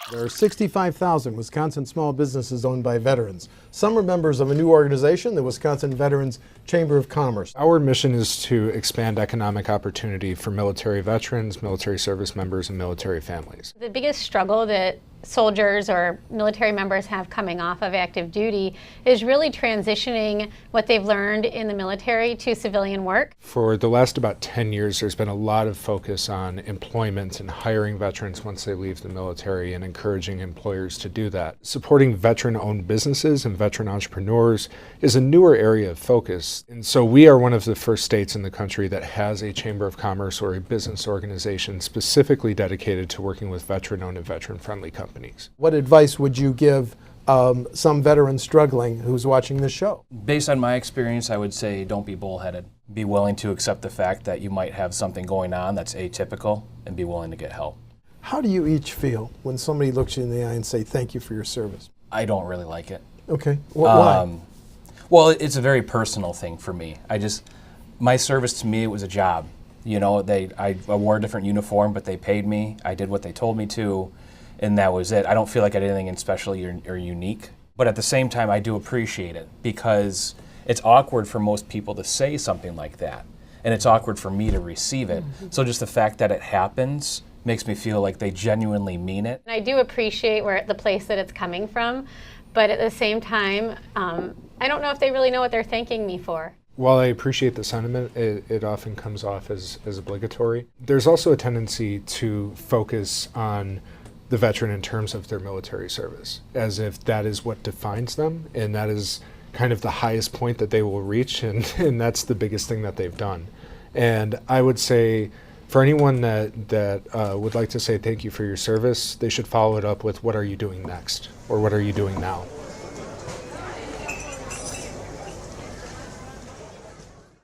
There are 65,000 Wisconsin small businesses owned by veterans. Some are members of a new organization, the Wisconsin Veterans Chamber of Commerce. Our mission is to expand economic opportunity for military veterans, military service members, and military families. The biggest struggle that soldiers or military members have coming off of active duty is really transitioning what they've learned in the military to civilian work. For the last about 10 years, there's been a lot of focus on employment and hiring veterans once they leave the military and encouraging employers to do that. Supporting veteran-owned businesses and veteran entrepreneurs is a newer area of focus. And so we are one of the first states in the country that has a Chamber of Commerce or a business organization specifically dedicated to working with veteran-owned and veteran-friendly companies. What advice would you give some veteran struggling who's watching this show? Based on my experience, I would say don't be bullheaded. Be willing to accept the fact that you might have something going on that's atypical and be willing to get help. How do you each feel when somebody looks you in the eye and say thank you for your service? I don't really like it. Okay, why? Well, it's a very personal thing for me. My service to me, it was a job. You know, I wore a different uniform, but they paid me. I did what they told me to, and that was it. I don't feel like I did anything special or unique. But at the same time, I do appreciate it because it's awkward for most people to say something like that, and it's awkward for me to receive it. Mm-hmm. So just the fact that it happens makes me feel like they genuinely mean it. I do appreciate the place that it's coming from, but at the same time, I don't know if they really know what they're thanking me for. While I appreciate the sentiment, it often comes off as obligatory. There's also a tendency to focus on the veteran in terms of their military service, as if that is what defines them, and that is kind of the highest point that they will reach, and that's the biggest thing that they've done. And I would say, for anyone that would like to say thank you for your service, they should follow it up with what are you doing next, or what are you doing now?